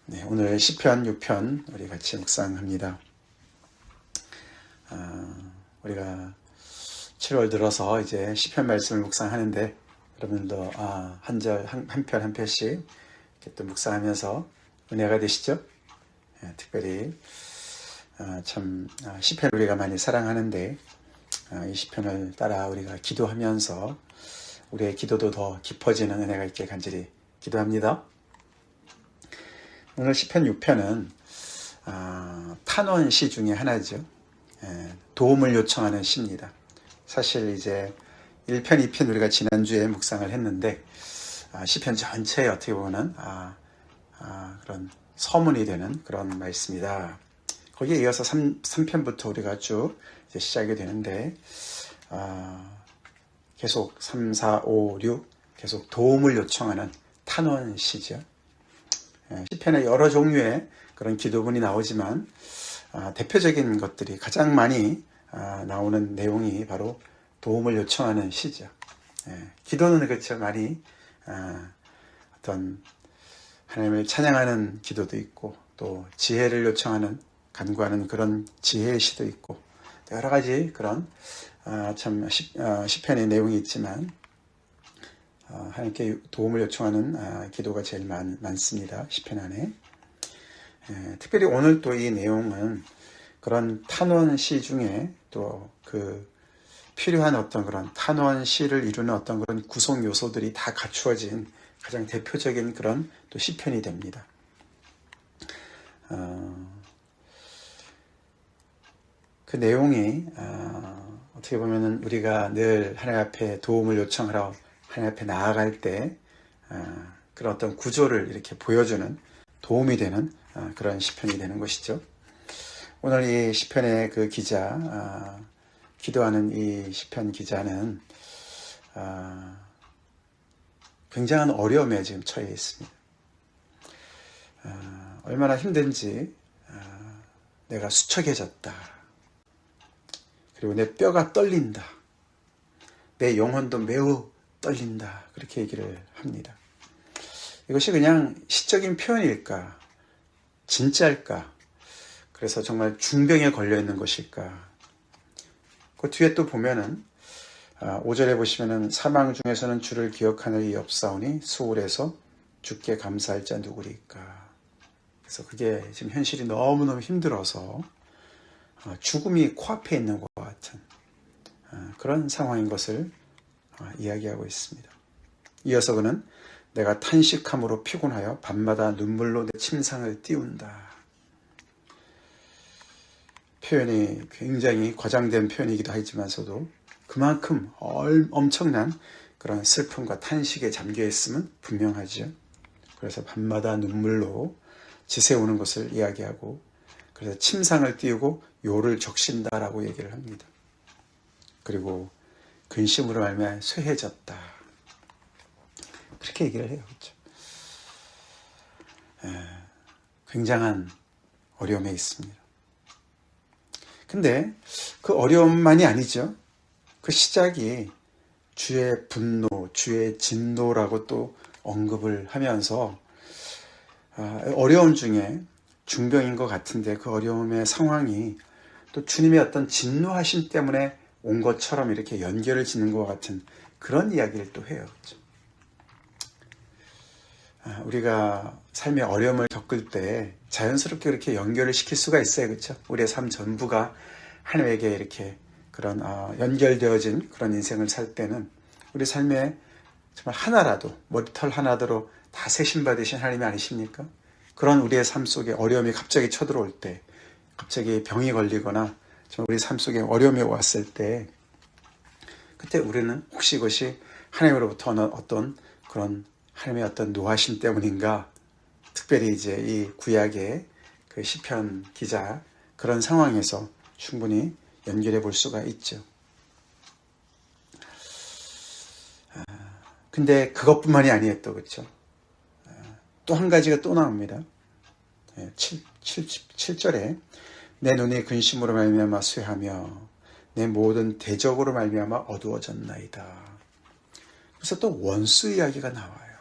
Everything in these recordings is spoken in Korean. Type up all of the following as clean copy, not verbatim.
네, 오늘 시편 6편 우리 같이 묵상합니다. 우리가 7월 들어서 이제 시편 말씀을 묵상하는데 여러분도 한 절 한 편 한 편씩 이렇게 또 묵상하면서 은혜가 되시죠? 특별히 시편 우리가 많이 사랑하는데 이 시편을 따라 우리가 기도하면서 우리의 기도도 더 깊어지는 은혜가 있게 간절히 기도합니다. 오늘 시편 6편은 탄원시 중에 하나죠. 도움을 요청하는 시입니다. 사실 이제 1편, 2편 우리가 지난주에 묵상을 했는데 시편 전체에 어떻게 보면 그런 서문이 되는 그런 말씀이다. 거기에 이어서 3편부터 우리가 쭉 이제 시작이 되는데 계속 3, 4, 5, 6 계속 도움을 요청하는 탄원시죠. 시편에 여러 종류의 그런 기도문이 나오지만 대표적인 것들이 가장 많이 나오는 내용이 바로 도움을 요청하는 시죠. 기도는 그렇죠. 많이 어떤 하나님을 찬양하는 기도도 있고 또 지혜를 요청하는 간구하는 그런 지혜의 시도 있고 여러 가지 그런 시편의 내용이 있지만 하나님께 도움을 요청하는 기도가 제일 많습니다. 시편 안에. 특별히 오늘 또 이 내용은 그런 탄원시 중에 또 그 필요한 어떤 그런 탄원시를 이루는 어떤 그런 구성 요소들이 다 갖추어진 가장 대표적인 그런 또 시편이 됩니다. 그 내용이 어떻게 보면은 우리가 늘 하나님 앞에 도움을 요청하러 하나님 앞에 나아갈 때 그런 어떤 구조를 이렇게 보여주는 도움이 되는 그런 시편이 되는 것이죠. 오늘 이 시편의 그 기자, 기도하는 이 시편 기자는 굉장한 어려움에 지금 처해 있습니다. 얼마나 힘든지 내가 수척해졌다. 그리고 내 뼈가 떨린다. 내 영혼도 매우 떨린다. 그렇게 얘기를 합니다. 이것이 그냥 시적인 표현일까? 진짜일까? 그래서 정말 중병에 걸려 있는 것일까? 그 뒤에 또 보면은 5절에 보시면은 사망 중에서는 주를 기억하는 이 없사오니 수월에서 주께 감사할 자 누구리까? 그래서 그게 지금 현실이 너무너무 힘들어서 죽음이 코앞에 있는 것 같은 그런 상황인 것을 이야기하고 있습니다. 이어서 그는 내가 탄식함으로 피곤하여 밤마다 눈물로 내 침상을 띄운다. 표현이 굉장히 과장된 표현이기도 하지만서도 그만큼 엄청난 그런 슬픔과 탄식에 잠겨 있음은 분명하죠. 그래서 밤마다 눈물로 지새우는 것을 이야기하고 그래서 침상을 띄우고 요를 적신다라고 얘기를 합니다. 그리고 근심으로 말미암아 쇠해졌다. 그렇게 얘기를 해요. 그렇죠? 굉장한 어려움에 있습니다. 근데 그 어려움만이 아니죠. 그 시작이 주의 분노, 주의 진노라고 또 언급을 하면서 어려움 중에 중병인 것 같은데 그 어려움의 상황이 또 주님의 어떤 진노하심 때문에 온 것처럼 이렇게 연결을 짓는 것 같은 그런 이야기를 또 해요. 그렇죠? 우리가 삶의 어려움을 겪을 때 자연스럽게 그렇게 연결을 시킬 수가 있어요. 그렇죠? 우리의 삶 전부가 하나님에게 이렇게 그런 연결되어진 그런 인생을 살 때는 우리 삶에 정말 하나라도 머리털 하나로 다 세심받으신 하나님이 아니십니까? 그런 우리의 삶 속에 어려움이 갑자기 쳐들어올 때 갑자기 병이 걸리거나 우리 삶 속에 어려움이 왔을 때 그때 우리는 혹시 이것이 하나님으로부터 어떤 그런 하나님의 어떤 노하심 때문인가 특별히 이제 이 구약의 그 시편 기자 그런 상황에서 충분히 연결해 볼 수가 있죠. 근데 그것뿐만이 아니에요 또 그렇죠. 또 한 가지가 또 나옵니다. 7절에 내 눈이 근심으로 말미암아 쇠하며 내 모든 대적으로 말미암아 어두워졌나이다. 그래서 또 원수 이야기가 나와요.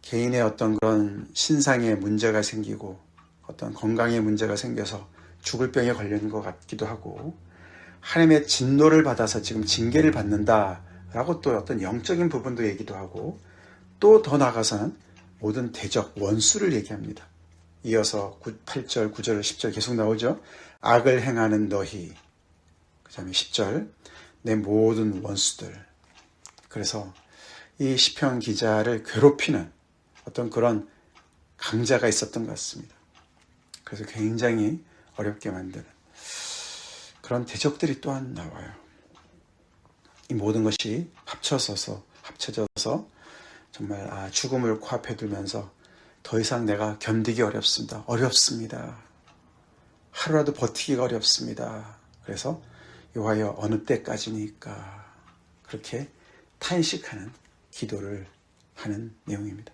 개인의 어떤 그런 신상에 문제가 생기고 어떤 건강에 문제가 생겨서 죽을 병에 걸리는 것 같기도 하고, 하나님의 진노를 받아서 지금 징계를 받는다라고 또 어떤 영적인 부분도 얘기도 하고, 또 더 나아가서는 모든 대적, 원수를 얘기합니다. 이어서 8절, 9절, 10절 계속 나오죠. 악을 행하는 너희, 그 다음에 10절, 내 모든 원수들. 그래서 이 시편 기자를 괴롭히는 어떤 그런 강자가 있었던 것 같습니다. 그래서 굉장히 어렵게 만드는 그런 대적들이 또한 나와요. 이 모든 것이 합쳐져서 정말 죽음을 코앞에 두면서 더 이상 내가 견디기 어렵습니다. 하루라도 버티기가 어렵습니다. 그래서 여호와여 어느 때까지니까, 그렇게 탄식하는 기도를 하는 내용입니다.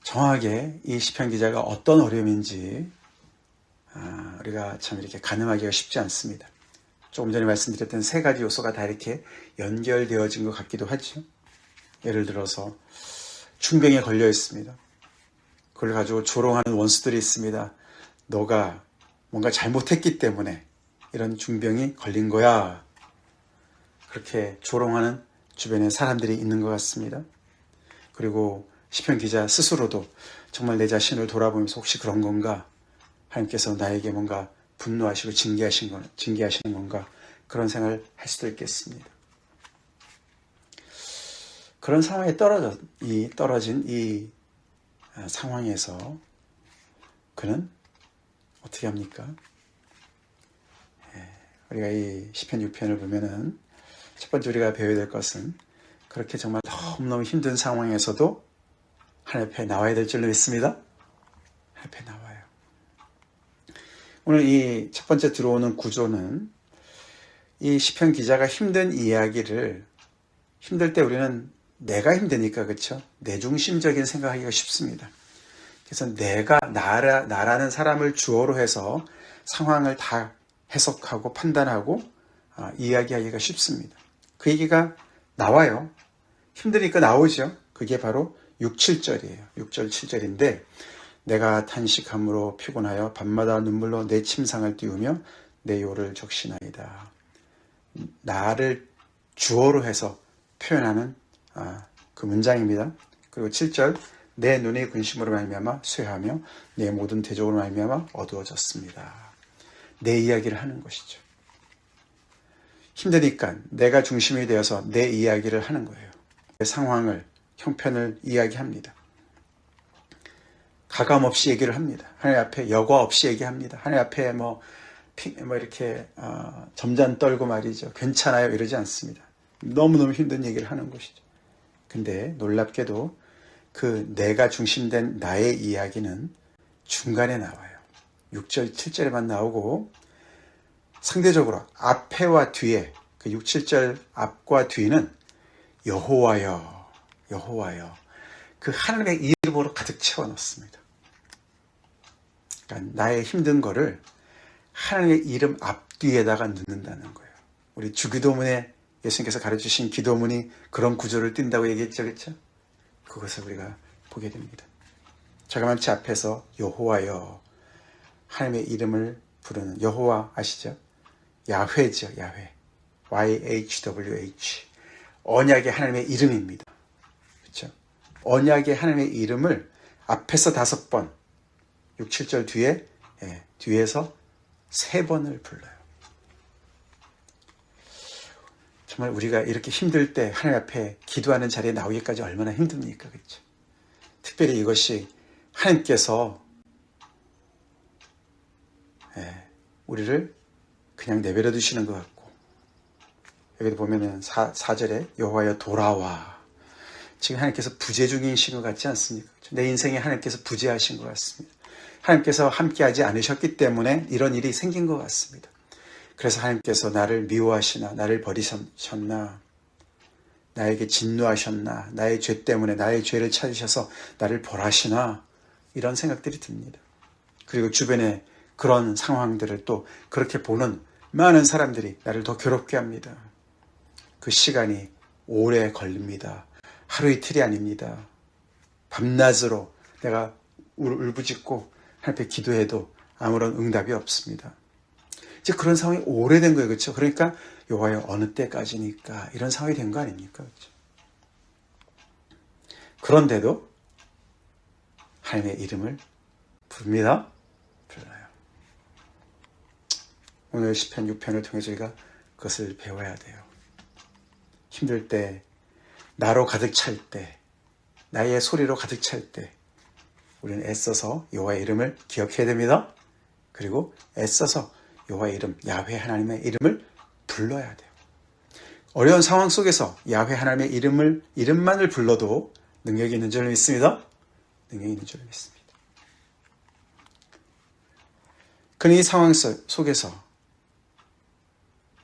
정확하게 이 시편 기자가 어떤 어려움인지 우리가 참 이렇게 가늠하기가 쉽지 않습니다. 조금 전에 말씀드렸던 세 가지 요소가 다 이렇게 연결되어진 것 같기도 하죠. 예를 들어서 중병에 걸려 있습니다. 그걸 가지고 조롱하는 원수들이 있습니다. 너가 뭔가 잘못했기 때문에 이런 중병이 걸린 거야. 그렇게 조롱하는 주변에 사람들이 있는 것 같습니다. 그리고 시편 기자 스스로도 정말 내 자신을 돌아보면서 혹시 그런 건가? 하나님께서 나에게 뭔가 분노하시고 징계하시는 건가? 그런 생각을 할 수도 있겠습니다. 그런 상황에 떨어진 이 상황에서 그는 어떻게 합니까? 우리가 이 시편 6편을 보면은 첫 번째 우리가 배워야 될 것은, 그렇게 정말 너무너무 힘든 상황에서도 하나님 앞에 나와야 될 줄로 믿습니다. 하나님 앞에 나와요. 오늘 이 첫 번째 들어오는 구조는, 이 시편 기자가 힘든 이야기를, 힘들 때 우리는 내가 힘드니까, 그렇죠? 내 중심적인 생각하기가 쉽습니다. 그래서 내가 나라는 사람을 주어로 해서 상황을 다 해석하고 판단하고 이야기하기가 쉽습니다. 그 얘기가 나와요. 힘드니까 나오죠. 그게 바로 6, 7절이에요. 6절, 7절인데, 내가 탄식함으로 피곤하여 밤마다 눈물로 내 침상을 띄우며 내 요를 적시나이다. 나를 주어로 해서 표현하는 그 문장입니다. 그리고 7절, 내 눈이 근심으로 말미암아 쇠하며 내 모든 대적으로 말미암아 어두워졌습니다. 내 이야기를 하는 것이죠. 힘드니까 내가 중심이 되어서 내 이야기를 하는 거예요. 내 상황을, 형편을 이야기합니다. 가감 없이 얘기를 합니다. 하나님 앞에 여과 없이 얘기합니다. 하나님 앞에 이렇게 점잔 떨고 말이죠. 괜찮아요 이러지 않습니다. 너무너무 힘든 얘기를 하는 것이죠. 근데 놀랍게도 그 내가 중심된 나의 이야기는 중간에 나와요. 6절, 7절에만 나오고, 상대적으로 앞에와 뒤에, 그 6, 7절 앞과 뒤는 여호와여, 그 하나님의 이름으로 가득 채워넣습니다. 그러니까 나의 힘든 거를 하나님의 이름 앞뒤에다가 넣는다는 거예요. 우리 주기도문에 예수님께서 가르치신 기도문이 그런 구조를 띈다고 얘기했죠, 그렇죠? 그것을 우리가 보게 됩니다. 자그마치 앞에서 여호와여, 하나님의 이름을 부르는 여호와 아시죠? 야훼죠, 야훼. YHWH. 언약의 하나님의 이름입니다. 그렇죠? 언약의 하나님의 이름을 앞에서 5번, 6, 7절 뒤에서 3번을 불러요. 정말 우리가 이렇게 힘들 때 하나님 앞에 기도하는 자리에 나오기까지 얼마나 힘듭니까? 그렇죠? 특별히 이것이 하나님께서 우리를 그냥 내버려 두시는 것 같고, 여기도 보면은 4절에 여호와여 돌아와. 지금 하나님께서 부재 중이신 것 같지 않습니까? 내 인생에 하나님께서 부재하신 것 같습니다. 하나님께서 함께하지 않으셨기 때문에 이런 일이 생긴 것 같습니다. 그래서 하나님께서 나를 미워하시나, 나를 버리셨나, 나에게 진노하셨나, 나의 죄 때문에 나의 죄를 찾으셔서 나를 벌하시나, 이런 생각들이 듭니다. 그리고 주변에 그런 상황들을 또 그렇게 보는 많은 사람들이 나를 더 괴롭게 합니다. 그 시간이 오래 걸립니다. 하루 이틀이 아닙니다. 밤낮으로 내가 울부짖고 하나님 앞에 기도해도 아무런 응답이 없습니다. 이제 그런 상황이 오래된 거예요. 그렇죠? 그러니까 여호와여 어느 때까지니까 이런 상황이 된 거 아닙니까? 그렇죠? 그런데도 하나님의 이름을 부릅니다. 불러요. 오늘 시편 6편을 통해서 우리가 그것을 배워야 돼요. 힘들 때, 나로 가득 찰 때, 나의 소리로 가득 찰 때 우리는 애써서 여호와의 이름을 기억해야 됩니다. 그리고 애써서 여호와의 이름, 야훼 하나님의 이름을 불러야 돼요. 어려운 상황 속에서 야훼 하나님의 이름만을 불러도 능력이 있는 줄 믿습니다. 능력이 있는 줄 믿습니다. 그는 이 상황 속에서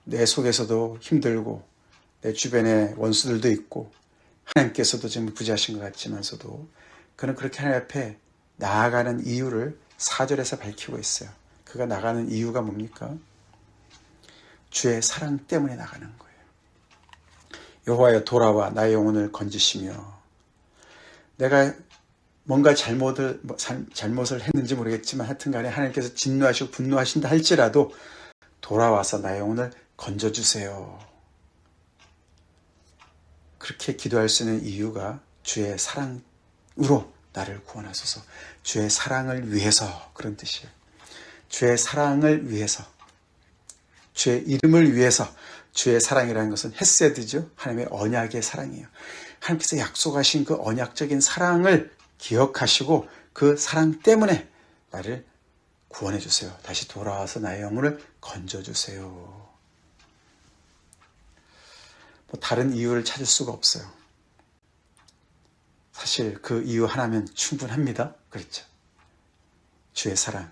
내 속에서도 힘들고 내 주변에 원수들도 있고 하나님께서도 지금 부재하신 것 같지만서도 그는 그렇게 하나님 앞에 나아가는 이유를 4절에서 밝히고 있어요. 그가 나가는 이유가 뭡니까? 주의 사랑 때문에 나가는 거예요. 여호와여 돌아와 나의 영혼을 건지시며 내가 뭔가 잘못을 했는지 모르겠지만 하여튼 간에 하나님께서 진노하시고 분노하신다 할지라도 돌아와서 나의 영혼을 건져주세요. 그렇게 기도할 수 있는 이유가 주의 사랑으로 나를 구원하소서. 주의 사랑을 위해서 그런 뜻이에요. 주의 사랑을 위해서, 주의 이름을 위해서. 주의 사랑이라는 것은 헤세드죠. 하나님의 언약의 사랑이에요. 하나님께서 약속하신 그 언약적인 사랑을 기억하시고 그 사랑 때문에 나를 구원해 주세요. 다시 돌아와서 나의 영혼을 건져주세요. 뭐 다른 이유를 찾을 수가 없어요. 사실 그 이유 하나면 충분합니다. 그렇죠? 주의 사랑,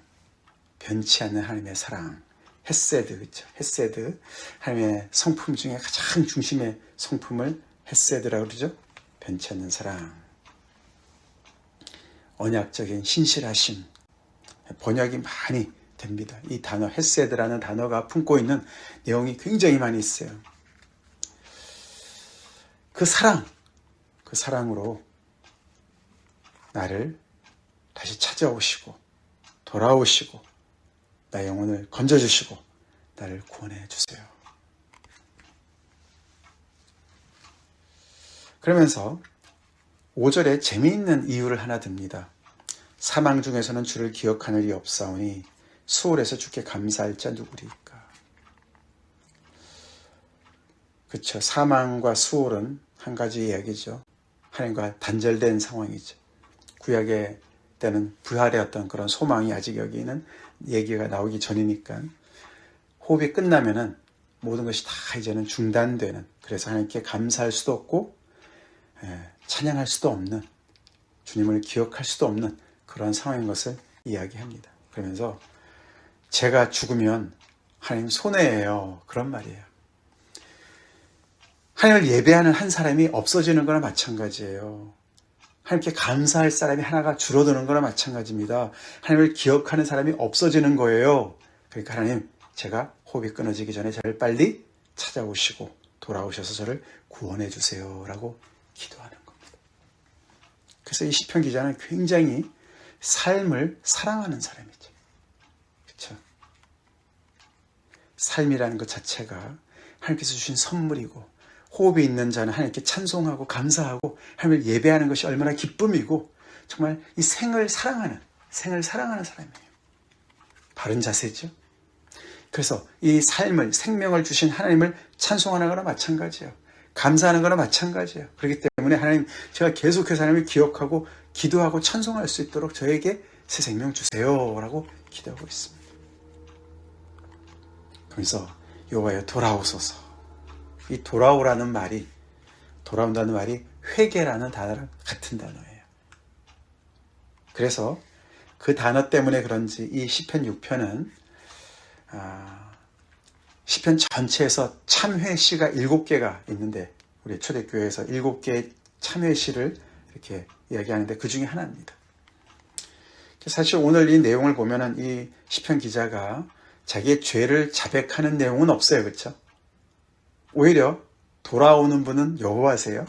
변치 않는 하나님의 사랑, 헤세드, 그렇죠? 헤세드, 하나님의 성품 중에 가장 중심의 성품을 헤세드라고 그러죠? 변치 않는 사랑, 언약적인 신실하심, 번역이 많이 됩니다. 이 단어 헤세드라는 단어가 품고 있는 내용이 굉장히 많이 있어요. 그 사랑으로 나를 다시 찾아오시고 돌아오시고 나의 영혼을 건져주시고 나를 구원해 주세요. 그러면서 5절에 재미있는 이유를 하나 듭니다. 사망 중에서는 주를 기억하는 일이 없사오니 수월에서 주께 감사할 자 누구리까. 그렇죠. 사망과 수월은 한 가지 이야기죠. 하나님과 단절된 상황이죠. 구약의 때는 부활의 어떤 그런 소망이 아직 여기는 얘기가 나오기 전이니까 호흡이 끝나면은 모든 것이 다 이제는 중단되는, 그래서 하나님께 감사할 수도 없고 찬양할 수도 없는, 주님을 기억할 수도 없는 그런 상황인 것을 이야기합니다. 그러면서 제가 죽으면 하나님 손해예요. 그런 말이에요. 하나님을 예배하는 한 사람이 없어지는 거나 마찬가지예요. 하나님께 감사할 사람이 하나가 줄어드는 거나 마찬가지입니다. 하나님을 기억하는 사람이 없어지는 거예요. 그러니까 하나님, 제가 호흡이 끊어지기 전에 저를 빨리 찾아오시고 돌아오셔서 저를 구원해 주세요 라고 기도하는 겁니다. 그래서 이 시편 기자는 굉장히 삶을 사랑하는 사람이죠. 그렇죠? 삶이라는 것 자체가 하나님께서 주신 선물이고, 호흡이 있는 자는 하나님께 찬송하고 감사하고 하나님을 예배하는 것이 얼마나 기쁨이고, 정말 이 생을 사랑하는 사람이에요. 바른 자세죠. 그래서 이 삶을, 생명을 주신 하나님을 찬송하는 거나 마찬가지예요. 감사하는 거나 마찬가지예요. 그렇기 때문에 하나님, 제가 계속해서 하나님을 기억하고 기도하고 찬송할 수 있도록 저에게 새 생명 주세요 라고 기도하고 있습니다. 그래서 여호와여 돌아오소서. 이 돌아오라는 말이, 돌아온다는 말이 회개라는 단어랑 같은 단어예요. 그래서 그 단어 때문에 그런지 이 시편 6편은 시편 전체에서 참회시가 7개가 있는데, 우리 초대교회에서 7개의 참회시를 이렇게 이야기하는데 그 중에 하나입니다. 사실 오늘 이 내용을 보면은 이 시편 기자가 자기의 죄를 자백하는 내용은 없어요. 그렇죠? 오히려 돌아오는 분은 여호와세요.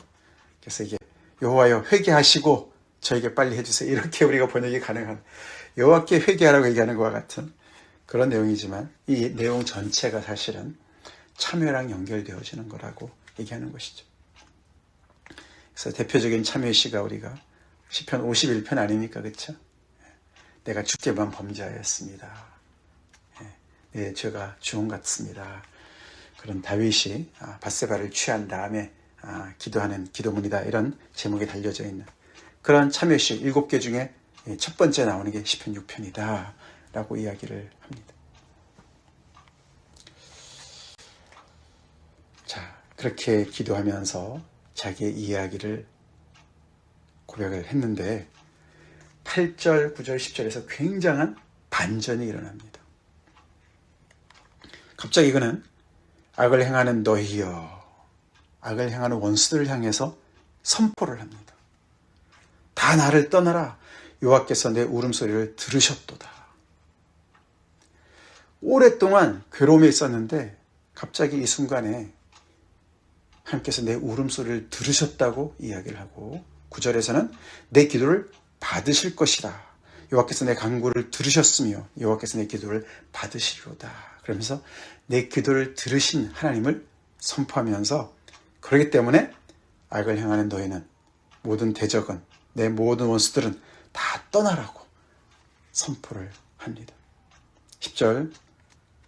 그래서 이게 여호와여 회개하시고 저에게 빨리 해주세요. 이렇게 우리가 번역이 가능한, 여호와께 회개하라고 얘기하는 것과 같은 그런 내용이지만 이 내용 전체가 사실은 참회랑 연결되어지는 거라고 얘기하는 것이죠. 그래서 대표적인 참회 시가 우리가 시편 51편 아닙니까? 그렇죠? 내가 주께만 범죄하였습니다. 내 죄가 주홍 같습니다. 그런 다윗이 밧세바를 취한 다음에 기도하는 기도문이다, 이런 제목이 달려져 있는 그런 참회시 7개 중에 첫 번째 나오는 게 시편 6편이다 라고 이야기를 합니다. 자, 그렇게 기도하면서 자기의 이야기를 고백을 했는데 8절, 9절, 10절에서 굉장한 반전이 일어납니다. 갑자기 그는 악을 행하는 너희여, 악을 행하는 원수들을 향해서 선포를 합니다. 다 나를 떠나라. 여호와께서 내 울음소리를 들으셨도다. 오랫동안 괴로움에 있었는데 갑자기 이 순간에 하나님께서 내 울음소리를 들으셨다고 이야기를 하고 9절에서는 내 기도를 받으실 것이다. 여호와께서 내 간구를 들으셨으며 여호와께서 내 기도를 받으시리로다. 그러면서 내 기도를 들으신 하나님을 선포하면서, 그렇기 때문에 악을 행하는 너희는, 모든 대적은, 내 모든 원수들은 다 떠나라고 선포를 합니다. 10절,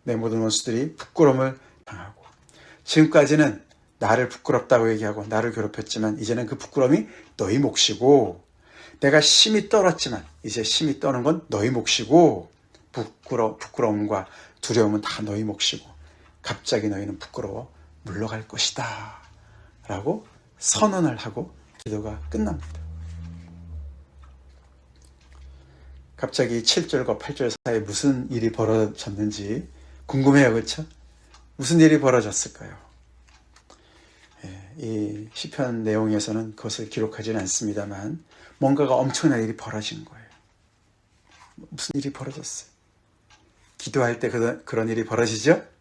내 모든 원수들이 부끄러움을 당하고, 지금까지는 나를 부끄럽다고 얘기하고 나를 괴롭혔지만 이제는 그 부끄러움이 너희 몫이고, 내가 심히 떨었지만 이제 심히 떠는 건 너희 몫이고, 부끄러움과 두려움은 다 너희 몫이고, 갑자기 너희는 부끄러워 물러갈 것이다 라고 선언을 하고 기도가 끝납니다. 갑자기 7절과 8절 사이에 무슨 일이 벌어졌는지 궁금해요. 그렇죠? 무슨 일이 벌어졌을까요? 이 시편 내용에서는 그것을 기록하지는 않습니다만 뭔가가 엄청난 일이 벌어진 거예요. 무슨 일이 벌어졌어요? 기도할 때 그런 일이 벌어지죠?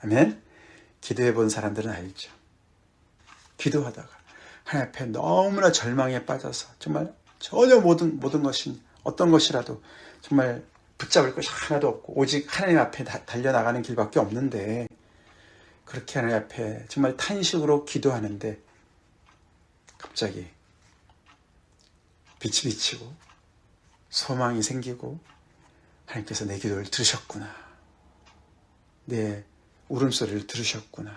아멘? 기도해 본 사람들은 알죠. 기도하다가 하나님 앞에 너무나 절망에 빠져서 정말 전혀 모든 것이, 어떤 것이라도 정말 붙잡을 것이 하나도 없고 오직 하나님 앞에 달려나가는 길밖에 없는데, 그렇게 하나님 앞에 정말 탄식으로 기도하는데 갑자기 빛이 비치고 소망이 생기고, 하나님께서 내 기도를 들으셨구나, 내 울음소리를 들으셨구나,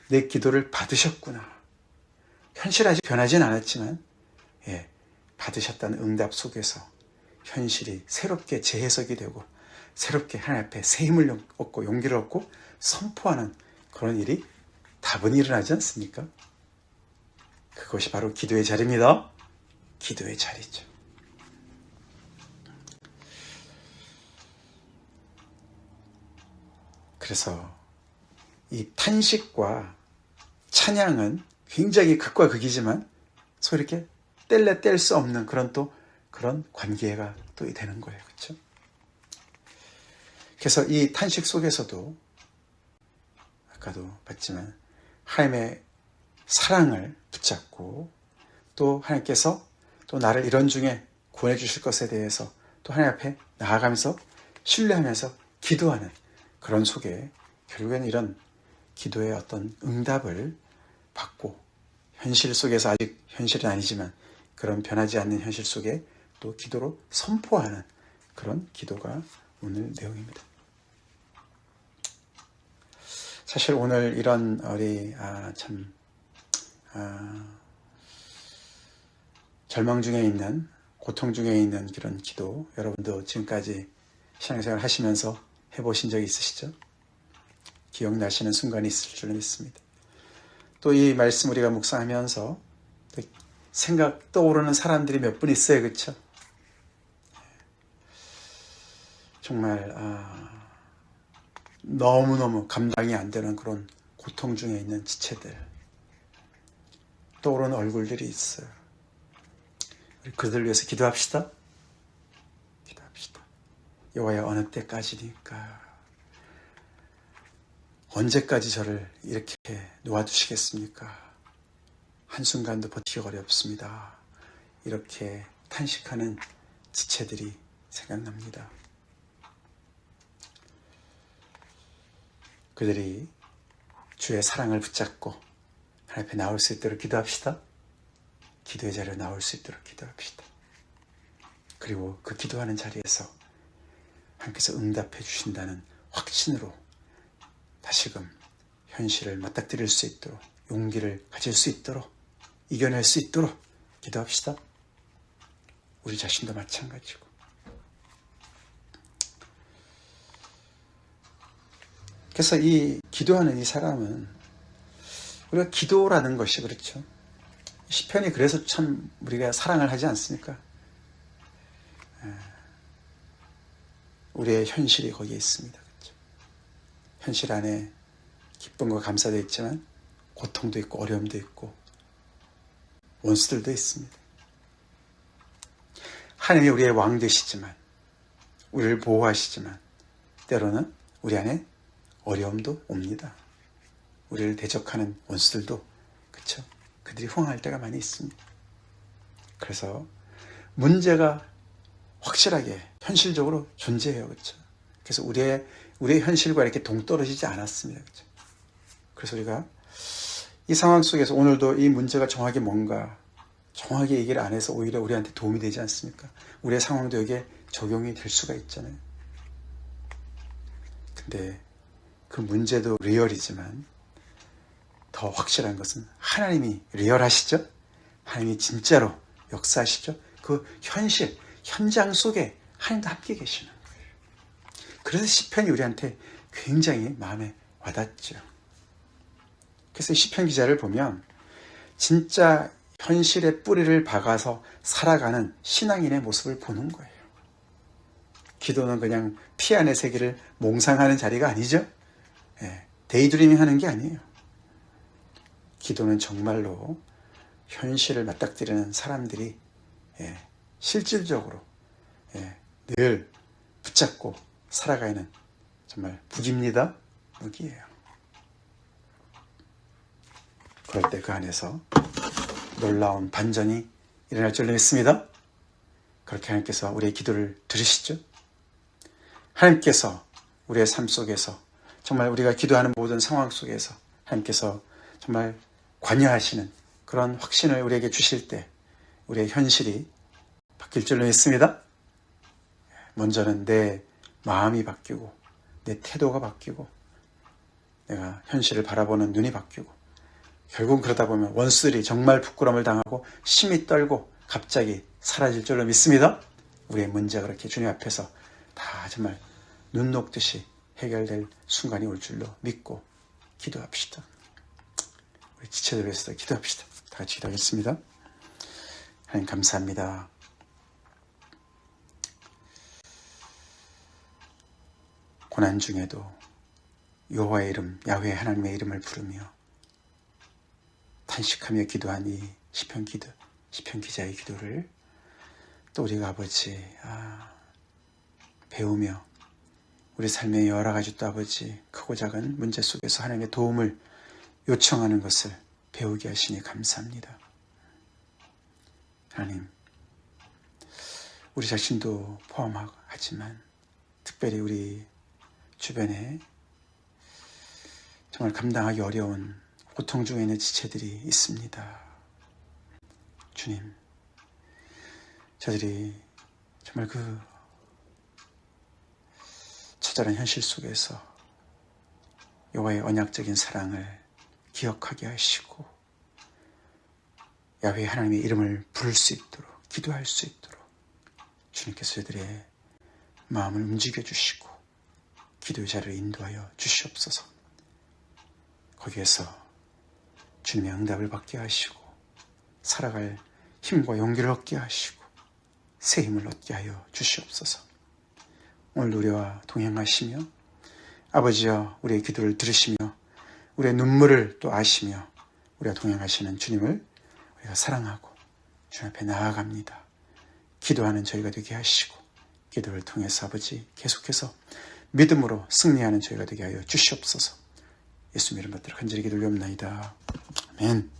내 기도를 받으셨구나. 현실 아직 변하진 않았지만 받으셨다는 응답 속에서 현실이 새롭게 재해석이 되고 새롭게 하나님 앞에 새 힘을 얻고 용기를 얻고 선포하는 그런 일이 다분히 일어나지 않습니까? 그것이 바로 기도의 자리입니다. 기도의 자리죠. 그래서 이 탄식과 찬양은 굉장히 극과 극이지만 서로 이렇게 뗄래 뗄 수 없는 그런 관계가 또 되는 거예요. 그렇죠? 그래서 이 탄식 속에서도 아까도 봤지만 하나님의 사랑을 붙잡고, 또 하나님께서 또 나를 이런 중에 구원해 주실 것에 대해서 또 하나님 앞에 나아가면서 신뢰하면서 기도하는 그런 속에 결국에는 이런 기도의 어떤 응답을 받고, 현실 속에서 아직 현실은 아니지만 그런 변하지 않는 현실 속에 또 기도로 선포하는 그런 기도가 오늘 내용입니다. 사실 오늘 이런 우리 절망 중에 있는, 고통 중에 있는 그런 기도, 여러분도 지금까지 신앙생활 하시면서 해보신 적이 있으시죠? 기억나시는 순간이 있을 줄 믿습니다. 또 이 말씀 우리가 묵상하면서 생각 떠오르는 사람들이 몇 분 있어요. 그렇죠? 정말 너무너무 감당이 안 되는 그런 고통 중에 있는 지체들, 떠오르는 얼굴들이 있어요. 우리 그들 위해서 기도합시다. 기도합시다. 여호와여, 어느 때까지니까 언제까지 저를 이렇게 놓아두시겠습니까? 한순간도 버티기 어렵습니다. 이렇게 탄식하는 지체들이 생각납니다. 그들이 주의 사랑을 붙잡고 하나님 앞에 나올 수 있도록 기도합시다. 기도의 자리로 나올 수 있도록 기도합시다. 그리고 그 기도하는 자리에서 하나님께서 응답해 주신다는 확신으로 다시금 현실을 맞닥뜨릴 수 있도록, 용기를 가질 수 있도록, 이겨낼 수 있도록 기도합시다. 우리 자신도 마찬가지고. 그래서 이 기도하는 이 사람은, 우리가 기도라는 것이 그렇죠. 시편이 그래서 참 우리가 사랑을 하지 않습니까? 우리의 현실이 거기에 있습니다. 그렇죠? 현실 안에 기쁨과 감사도 있지만 고통도 있고 어려움도 있고 원수들도 있습니다. 하나님이 우리의 왕 되시지만, 우리를 보호하시지만 때로는 우리 안에 어려움도 옵니다. 우리를 대적하는 원수들도, 그렇죠? 그들이 흥할 때가 많이 있습니다. 그래서 문제가 확실하게 현실적으로 존재해요. 그렇죠? 그래서 우리의 현실과 이렇게 동떨어지지 않았습니다. 그렇죠? 그래서 우리가 이 상황 속에서 오늘도 이 문제가 정확히 뭔가 정확히 얘기를 안 해서 오히려 우리한테 도움이 되지 않습니까? 우리의 상황도 여기에 적용이 될 수가 있잖아요. 근데 그 문제도 리얼이지만 더 확실한 것은 하나님이 리얼하시죠? 하나님이 진짜로 역사하시죠? 그 현장 속에 하나님도 함께 계시는 거예요. 그래서 시편이 우리한테 굉장히 마음에 와닿죠. 그래서 시편 기자를 보면 진짜 현실의 뿌리를 박아서 살아가는 신앙인의 모습을 보는 거예요. 기도는 그냥 피 안의 세계를 몽상하는 자리가 아니죠. 데이드리밍 하는 게 아니에요. 기도는 정말로 현실을 맞닥뜨리는 사람들이 실질적으로 늘 붙잡고 살아가는 정말 무기입니다. 무기예요. 그럴 때 그 안에서 놀라운 반전이 일어날 줄로 믿습니다. 그렇게 하나님께서 우리의 기도를 들으시죠. 하나님께서 우리의 삶 속에서 정말 우리가 기도하는 모든 상황 속에서 하나님께서 정말 관여하시는 그런 확신을 우리에게 주실 때 우리의 현실이 바뀔 줄로 믿습니다. 먼저는 내 마음이 바뀌고 내 태도가 바뀌고 내가 현실을 바라보는 눈이 바뀌고 결국 그러다 보면 원수들이 정말 부끄러움을 당하고 심히 떨고 갑자기 사라질 줄로 믿습니다. 우리의 문제가 그렇게 주님 앞에서 다 정말 눈 녹듯이 해결될 순간이 올 줄로 믿고 기도합시다. 우리 지체들 위해서도 기도합시다. 다 같이 기도하겠습니다. 하나님 감사합니다. 고난 중에도 여호와의 이름, 야훼 하나님의 이름을 부르며 탄식하며 기도한 이 시편 기자의 기도를 또 우리가 아버지 배우며 우리 삶의 여러 가지 또 아버지 크고 작은 문제 속에서 하나님의 도움을 요청하는 것을 배우게 하시니 감사합니다. 하나님, 우리 자신도 포함하지만 특별히 우리 주변에 정말 감당하기 어려운 고통 중에 있는 지체들이 있습니다. 주님, 저들이 정말 그 처절한 현실 속에서 여호와의 언약적인 사랑을 기억하게 하시고 야훼 하나님의 이름을 부를 수 있도록 기도할 수 있도록 주님께서 저들의 마음을 움직여 주시고 기도의 자리를 인도하여 주시옵소서. 거기에서 주님의 응답을 받게 하시고 살아갈 힘과 용기를 얻게 하시고 새 힘을 얻게 하여 주시옵소서. 오늘 우리와 동행하시며 아버지여 우리의 기도를 들으시며 우리의 눈물을 또 아시며 우리와 동행하시는 주님을 우리가 사랑하고 주님 앞에 나아갑니다. 기도하는 저희가 되게 하시고 기도를 통해서 아버지 계속해서 믿음으로 승리하는 저희가 되게 하여 주시옵소서. 예수 이름 받들어 간절히 기도 올려옵나이다. 아멘.